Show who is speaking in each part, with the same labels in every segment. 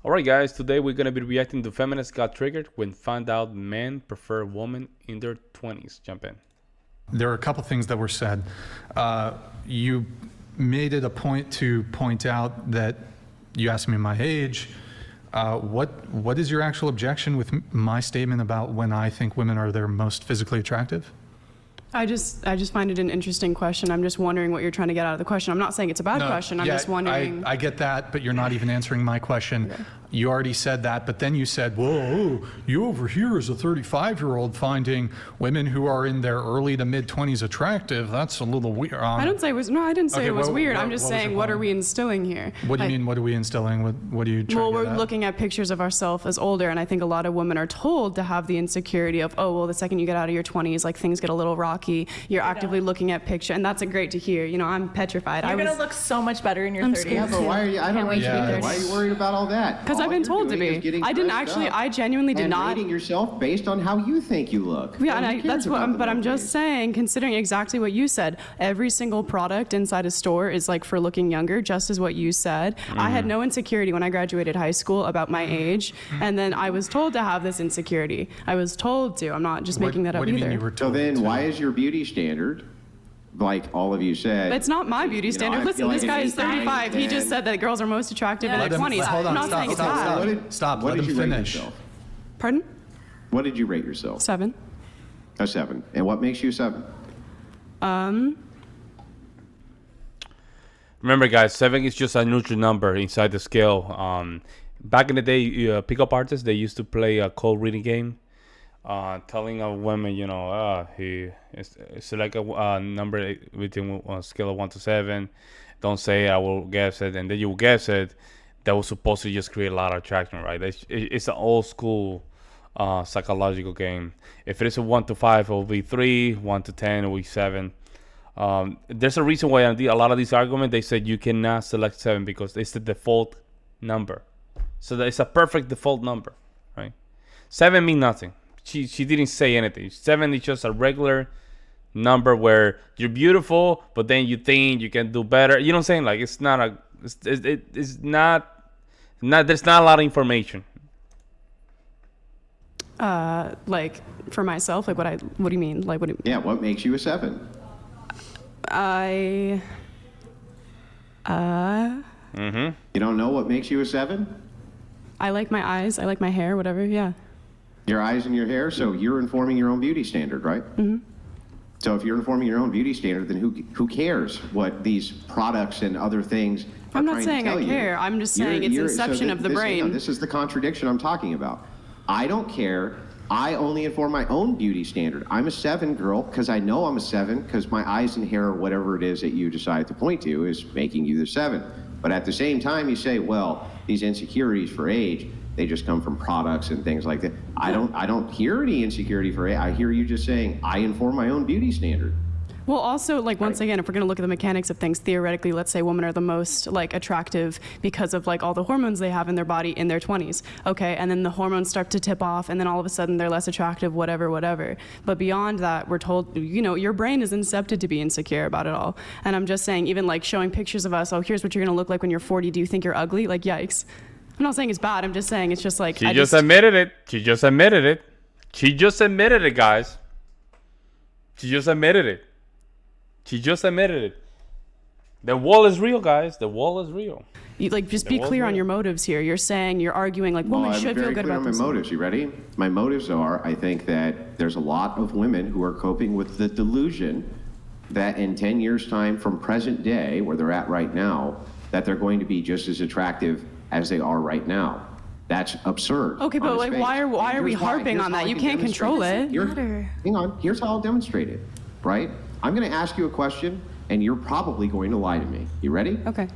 Speaker 1: Alright guys, today we're going to be reacting to feminists got triggered when found out men prefer women in their 20s. Jump in.
Speaker 2: There are a couple things that were said. You made it a point to point out that you asked me my age. What is your actual objection with my statement about when I think women are their most physically attractive?
Speaker 3: I just find it an interesting question. I'm just wondering what you're trying to get out of the question. I'm not saying it's a bad question. I'm just wondering.
Speaker 2: I get that, but you're not even answering my question. Okay. You already said that, but then you said, whoa, you over here as a 35-year-old finding women who are in their early to mid-20s attractive. That's a little weird.
Speaker 3: I didn't say it was, no, I didn't say it was weird. I'm just saying, what are we instilling here?
Speaker 2: What do you mean, what are we instilling? What are you trying to get at? Well,
Speaker 3: we're looking at pictures of ourselves as older, and I think a lot of women are told to have the insecurity of, oh, well, the second you get out of your 20s, like things get a little rocky. You're actively looking at pictures, and that's great to hear. You know, I'm petrified.
Speaker 4: You're going to look so much better in your 30s.
Speaker 5: Yeah, but why are you, I don't wait to be 30. Why are you worried about all that?
Speaker 3: Because I've been told to be. I didn't actually, I genuinely did not.
Speaker 5: And rating yourself based on how you think you look.
Speaker 3: Yeah, and that's what, but I'm just saying, considering exactly what you said, every single product inside a store is like for looking younger, just as what you said. I had no insecurity when I graduated high school about my age, and then I was told to have this insecurity. I was told to. I'm not just making that up either.
Speaker 5: So then why is your beauty standard, like all of you said?
Speaker 3: It's not my beauty standard. Listen, this guy is 35. He just said that girls are most attractive in their 20s.
Speaker 2: Hold on,
Speaker 3: I'm not saying it's bad.
Speaker 2: Stop.
Speaker 5: What
Speaker 2: Let
Speaker 5: did
Speaker 2: him
Speaker 5: you rate
Speaker 2: finish.
Speaker 5: yourself?
Speaker 3: Pardon?
Speaker 5: What did you rate yourself?
Speaker 3: 7.
Speaker 5: A 7. And what makes you a 7?
Speaker 1: Remember guys, 7 is just a neutral number inside the scale. Back in the day, pickup artists, they used to play a cold reading game. Telling a woman, you know, it's like a number between a scale of 1 to 7. Don't say I will guess it, and then you will guess it. That was supposed to just create a lot of attraction, right? It's an old school psychological game. If it is a 1 to 5, it will be 3. 1 to 10, it will be 7. There's a reason why a lot of these arguments they said you cannot select 7 because it's the default number. So it's a perfect default number, right? 7 means nothing. She didn't say anything. 7 is just a regular number where you're beautiful, but then you think you can do better. You know what I'm saying? Like it's not there's not a lot of information.
Speaker 3: Like for myself, like what do you mean? Like
Speaker 5: Yeah, what makes you a 7?
Speaker 3: You
Speaker 5: don't know what makes you a 7?
Speaker 3: I like my eyes, I like my hair, whatever, yeah.
Speaker 5: Your eyes and your hair, so you're informing your own beauty standard, right? Mm-hmm. So if you're informing your own beauty standard, then who cares what these products and other things are
Speaker 3: I'm not saying I care. I'm just saying it's inception of the brain.
Speaker 5: This is the contradiction I'm talking about. I don't care. I only inform my own beauty standard. I'm a 7 girl because I know I'm a 7 because my eyes and hair or whatever it is that you decide to point to is making you the 7. But at the same time, you say, well, these insecurities for age, they just come from products and things like that. I don't hear any insecurity for it. I hear you just saying, I inform my own beauty standard.
Speaker 3: Well, also, like, once again, if we're going to look at the mechanics of things, theoretically, let's say women are the most, like, attractive because of, like, all the hormones they have in their body in their 20s, okay? And then the hormones start to tip off, and then all of a sudden they're less attractive, whatever. But beyond that, we're told, you know, your brain is incepted to be insecure about it all. And I'm just saying, even, like, showing pictures of us, oh, here's what you're going to look like when you're 40. Do you think you're ugly? Like, yikes. I'm not saying it's bad. I'm just saying it's just like...
Speaker 1: She just admitted it. She just admitted it, guys. She just admitted it. The wall is real, guys. The wall is real.
Speaker 3: Just be clear on your motives here. You're saying, you're arguing like women should feel good about themselves.
Speaker 5: My motives. You ready? My motives are, I think that there's a lot of women who are coping with the delusion that in 10 years' time from present day, where they're at right now, that they're going to be just as attractive as they are right now. That's absurd.
Speaker 3: Okay, but like, why are we harping on that? You can't control it.
Speaker 5: Hang on. Here's how I'll demonstrate it, right? I'm going to ask you a question, and you're probably going to lie to me. You ready?
Speaker 3: Okay.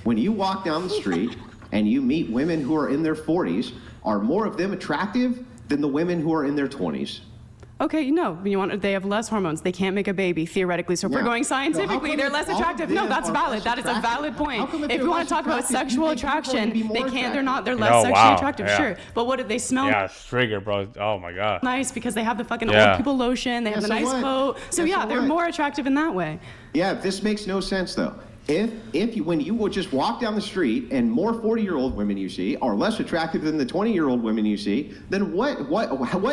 Speaker 5: When you walk down the street and you meet women who are in their 40s, are more of them attractive than the women who are in their 20s?
Speaker 3: Okay, no, they have less hormones. They can't make a baby, theoretically. So if we're going scientifically, they're less attractive. No, that's valid. That is a valid point. If you want to talk about sexual attraction, they're less sexually attractive, sure. But what did they smell?
Speaker 1: Yeah, trigger, bro. Oh my God.
Speaker 3: Nice, because they have the fucking old people lotion. They have the nice coat. So yeah, they're more attractive in that way.
Speaker 5: Yeah, this makes no sense though. if you, when you will just walk down the street and more 40-year-old women you see are less attractive than the 20-year-old women you see, then what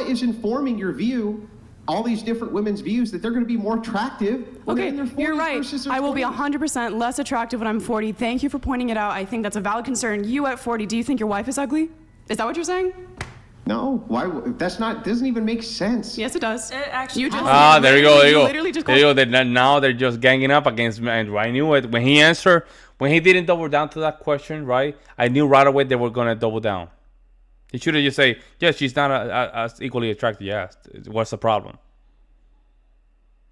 Speaker 5: is informing your view? All these different women's views that they're going to be more attractive when they're in their 40s
Speaker 3: you're right.
Speaker 5: versus their
Speaker 3: I will be
Speaker 5: 20s.
Speaker 3: 100% less attractive when I'm 40. Thank you for pointing it out. I think that's a valid concern. You at 40, do you think your wife is ugly? Is that what you're saying?
Speaker 5: No, why? Doesn't even make sense.
Speaker 3: Yes, it does.
Speaker 4: It actually
Speaker 3: You just
Speaker 1: There you go. There you go.
Speaker 3: literally just
Speaker 1: There you go. Now they're just ganging up against me. And I knew it when he answered. When he didn't double down to that question, right? I knew right away they were gonna double down. He should have just say, "Yes, she's not as equally attractive." Yes, what's the problem?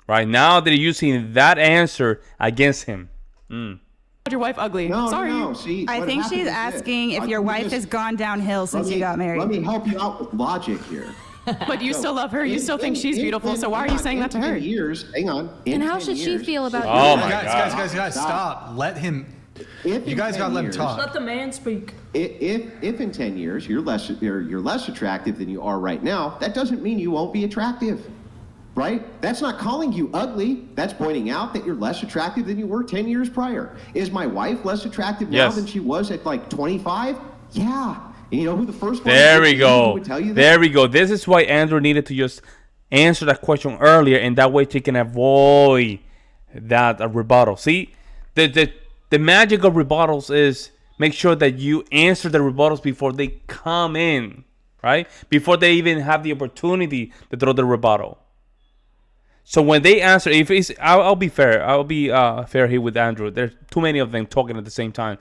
Speaker 1: Right now they're using that answer against him.
Speaker 3: your wife ugly.
Speaker 5: No,
Speaker 3: Sorry.
Speaker 5: no. See,
Speaker 6: I
Speaker 5: what
Speaker 6: think
Speaker 5: happens
Speaker 6: she's
Speaker 5: is this.
Speaker 6: asking if
Speaker 5: I
Speaker 6: your
Speaker 5: can
Speaker 6: wife
Speaker 5: just-
Speaker 6: has gone downhill since you got married.
Speaker 5: Let me help you out with logic here.
Speaker 3: But you still love her. You still think she's beautiful. So why are you saying that to her?
Speaker 5: In 10 years, hang on.
Speaker 7: And how should she feel about
Speaker 1: Oh
Speaker 7: you?
Speaker 1: my God.
Speaker 2: Guys, stop. Let him.
Speaker 5: If
Speaker 2: You
Speaker 5: in
Speaker 2: guys
Speaker 5: 10
Speaker 2: gotta let him
Speaker 5: years-
Speaker 2: talk.
Speaker 4: Let the man speak.
Speaker 5: If in 10 years you're less attractive than you are right now, that doesn't mean you won't be attractive, right? That's not calling you ugly. That's pointing out that you're less attractive than you were 10 years prior. Is my wife less attractive now
Speaker 1: Yes.
Speaker 5: than she was at like 25? Yeah. And you know who the first one
Speaker 1: There
Speaker 5: would
Speaker 1: we
Speaker 5: be
Speaker 1: go.
Speaker 5: who would tell you that?
Speaker 1: There we go. This is why Andrew needed to just answer that question earlier, and that way she can avoid that rebuttal. See, the magic of rebuttals is make sure that you answer the rebuttals before they come in, right? Before they even have the opportunity to throw the rebuttal. So when they answer, if it's, I'll be fair. I'll be fair here with Andrew. There's too many of them talking at the same time.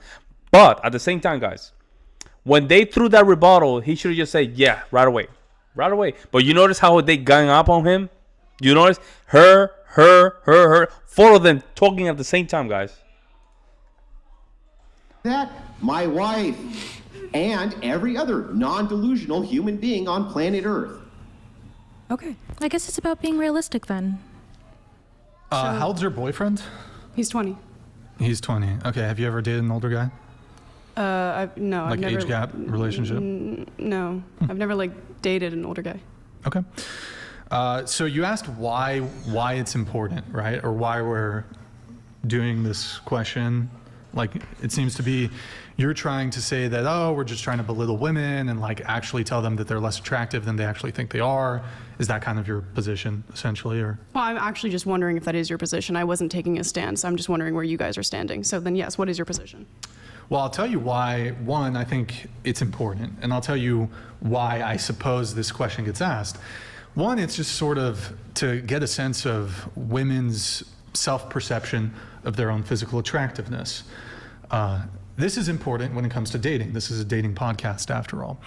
Speaker 1: But at the same time, guys, when they threw that rebuttal, he should have just said, yeah, right away. Right away. But you notice how they gang up on him? You notice? Her. Four of them talking at the same time, guys.
Speaker 5: That my wife and every other non-delusional human being on planet Earth.
Speaker 7: Okay. I guess it's about being realistic then.
Speaker 2: How old's your boyfriend?
Speaker 3: He's 20.
Speaker 2: He's 20. Okay. Have you ever dated an older guy?
Speaker 3: No,
Speaker 2: Like
Speaker 3: I've never.
Speaker 2: age gap relationship?
Speaker 3: No, I've never dated an older guy.
Speaker 2: Okay. So you asked why it's important, right? Or why we're doing this question. Like, it seems to be you're trying to say that, oh, we're just trying to belittle women and like actually tell them that they're less attractive than they actually think they are. Is that kind of your position, essentially? Or
Speaker 3: Well, I'm actually just wondering if that is your position. I wasn't taking a stance. I'm just wondering where you guys are standing. So then, yes, what is your position?
Speaker 2: Well, I'll tell you why. One, I think it's important. And I'll tell you why I suppose this question gets asked. One, it's just sort of to get a sense of women's self-perception of their own physical attractiveness. This is important when it comes to dating. This is a dating podcast, after all.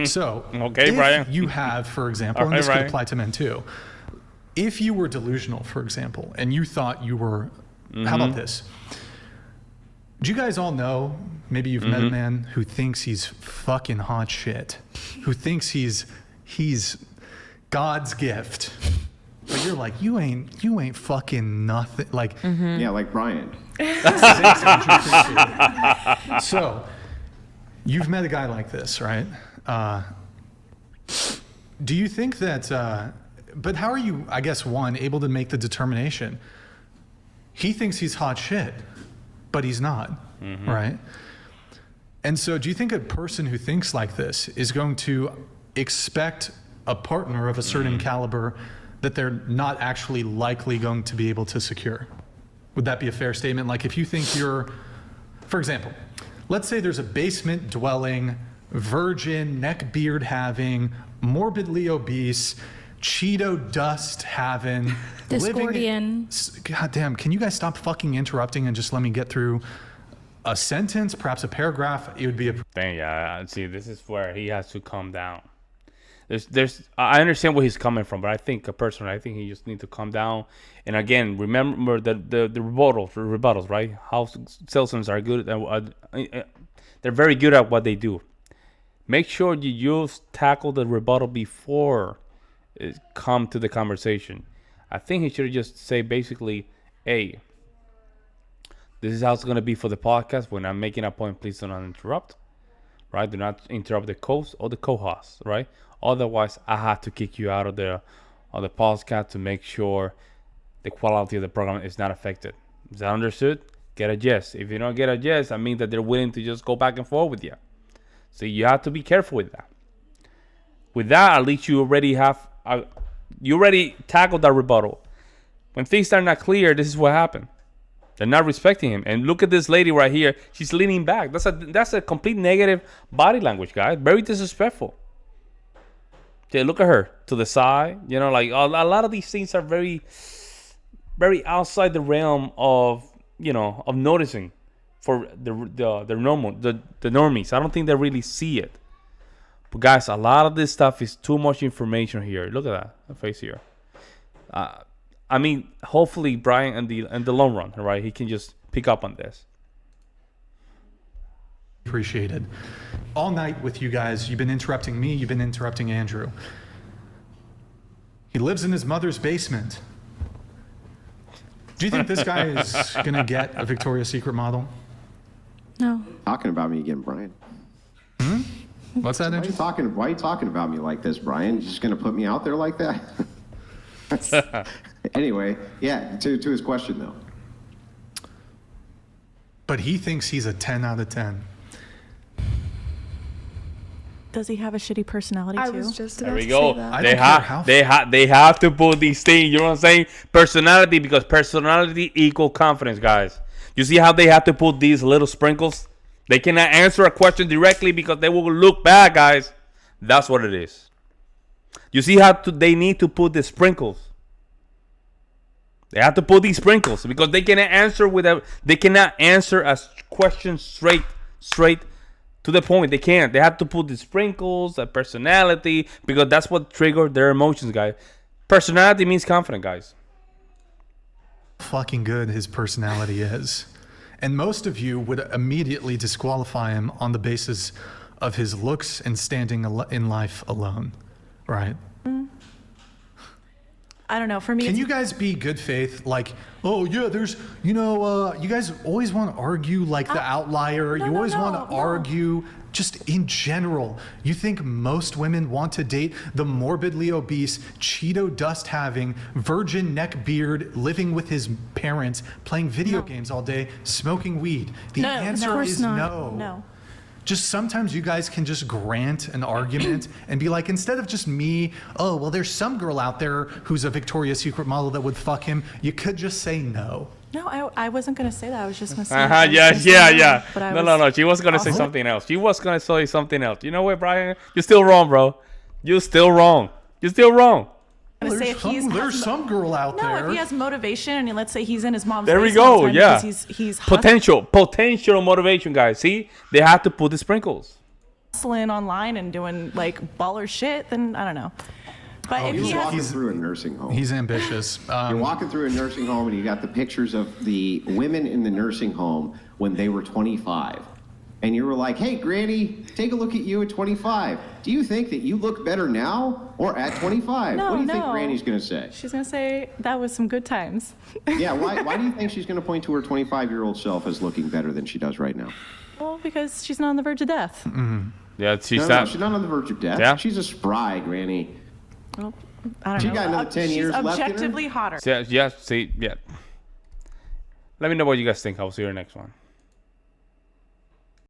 Speaker 2: So,
Speaker 1: Okay,
Speaker 2: if
Speaker 1: Brian.
Speaker 2: you have, for example, and
Speaker 1: Okay,
Speaker 2: this could
Speaker 1: Brian.
Speaker 2: apply to men too, if you were delusional, for example, and you thought you were, how about this? Do you guys all know, maybe you've met a man who thinks he's fucking hot shit, who thinks he's God's gift, but you're like, you ain't fucking nothing. Like,
Speaker 5: Yeah, like Brian.
Speaker 2: so you've met a guy like this, right? Do you think that, but how are you, I guess, one, able to make the determination? He thinks he's hot shit, but he's not, right? And so do you think a person who thinks like this is going to expect a partner of a certain caliber that they're not actually likely going to be able to secure? Would that be a fair statement? Like if you think you're, for example, let's say there's a basement dwelling, virgin, neck beard having, morbidly obese, Cheeto dust having,
Speaker 7: Discordian.
Speaker 2: God damn, can you guys stop fucking interrupting and just let me get through a sentence, perhaps a paragraph? It would be a
Speaker 1: Dang, yeah. See, this is where he has to calm down. I understand where he's coming from, but I think personally, I think he just needs to calm down. And again, remember the rebuttals, right? How salesmen are good. They're very good at what they do. Make sure you tackle the rebuttal before it come to the conversation. I think he should just say basically, hey, this is how it's going to be for the podcast. When I'm making a point, please do not interrupt, right? Do not interrupt the host or the co-host, right? Otherwise, I have to kick you out of the podcast to make sure the quality of the program is not affected. Is that understood? get a yes. If you don't get a yes, I mean that they're willing to just go back and forth with you. So you have to be careful with that. With that, at least you already tackled that rebuttal. When things are not clear, this is what happened. They're not respecting him. And look at this lady right here. She's leaning back. That's a complete negative body language, guys. Very disrespectful. Okay, look at her to the side. You know, like a lot of these things are very, very outside the realm of, you know, of noticing for the normies. I don't think they really see it. But guys, a lot of this stuff is too much information here. Look at that, the face here. I mean, hopefully Brian in the long run, right? He can just pick up on this.
Speaker 2: Appreciated. All night with you guys, you've been interrupting me, you've been interrupting Andrew. He lives in his mother's basement. Do you think this guy is gonna get a Victoria's Secret model?
Speaker 7: No.
Speaker 5: Talking about me again, Brian.
Speaker 2: What's that, Andrew?
Speaker 5: Why are you talking about me like this, Brian? You just gonna put me out there like that? Anyway, yeah, to his question though.
Speaker 2: But he thinks he's a 10 out of 10.
Speaker 4: Does he have a shitty personality too?
Speaker 8: I was just
Speaker 1: There
Speaker 8: about
Speaker 1: we
Speaker 8: to
Speaker 1: go.
Speaker 8: say that.
Speaker 2: I don't care how-
Speaker 1: They have to put these things. You know what I'm saying? Personality, because personality equal confidence, guys. You see how they have to put these little sprinkles? They cannot answer a question directly because they will look bad, guys. That's what it is. You see how they need to put the sprinkles. They have to put these sprinkles because they cannot answer a question straight to the point. They can't. They have to put the sprinkles, the personality, because that's what triggered their emotions, guys. Personality means confident, guys.
Speaker 2: Fucking good his personality is. And most of you would immediately disqualify him on the basis of his looks and standing in life alone, right?
Speaker 4: I don't know. For me,
Speaker 2: Can you guys be good faith? Like, oh yeah, there's, you guys always want to argue like the outlier. You always want to argue just in general. You think most women want to date the morbidly obese, Cheeto dust having, virgin neck beard, living with his parents, playing video games all day, smoking weed? The answer is no.
Speaker 4: No.
Speaker 2: Just sometimes you guys can just grant an argument and be like, instead of just me, oh, well, there's some girl out there who's a Victoria's Secret model that would fuck him. You could just say no.
Speaker 4: No, I wasn't going to say that. I was just going to say
Speaker 1: Yeah.
Speaker 4: But
Speaker 1: No. She was going to say something else. You know what, Brian? You're still wrong, bro. You're still wrong.
Speaker 2: There's some girl out there.
Speaker 4: No, if he has motivation and let's say he's in his mom's
Speaker 1: There we
Speaker 4: basement all
Speaker 1: go.
Speaker 4: the time
Speaker 1: Yeah.
Speaker 4: because he's
Speaker 1: Potential motivation, guys. See, they have to put the sprinkles.
Speaker 4: hustling online and doing like baller shit, then I don't know. But if he
Speaker 5: You're
Speaker 4: has,
Speaker 5: walking through a nursing home.
Speaker 2: He's ambitious.
Speaker 5: You're walking through a nursing home and you got the pictures of the women in the nursing home when they were 25. And you were like, hey, Granny, take a look at you at 25. Do you think that you look better now or at 25?
Speaker 4: No,
Speaker 5: what do you think
Speaker 4: no.
Speaker 5: Granny's going to say?
Speaker 4: she's gonna say that was some good times.
Speaker 5: Yeah, why do you think she's going to point to her 25-year-old self as looking better than she does right now?
Speaker 4: Well, because she's not on the verge of death.
Speaker 1: Yeah, she's
Speaker 5: No, she's not on the verge of death.
Speaker 1: Yeah.
Speaker 5: She's a spry Granny.
Speaker 4: Well, I don't
Speaker 5: She
Speaker 4: know.
Speaker 5: got another 10 years left in her?
Speaker 4: She's objectively hotter.
Speaker 1: Yeah. Let me know what you guys think. I'll see you in the next one.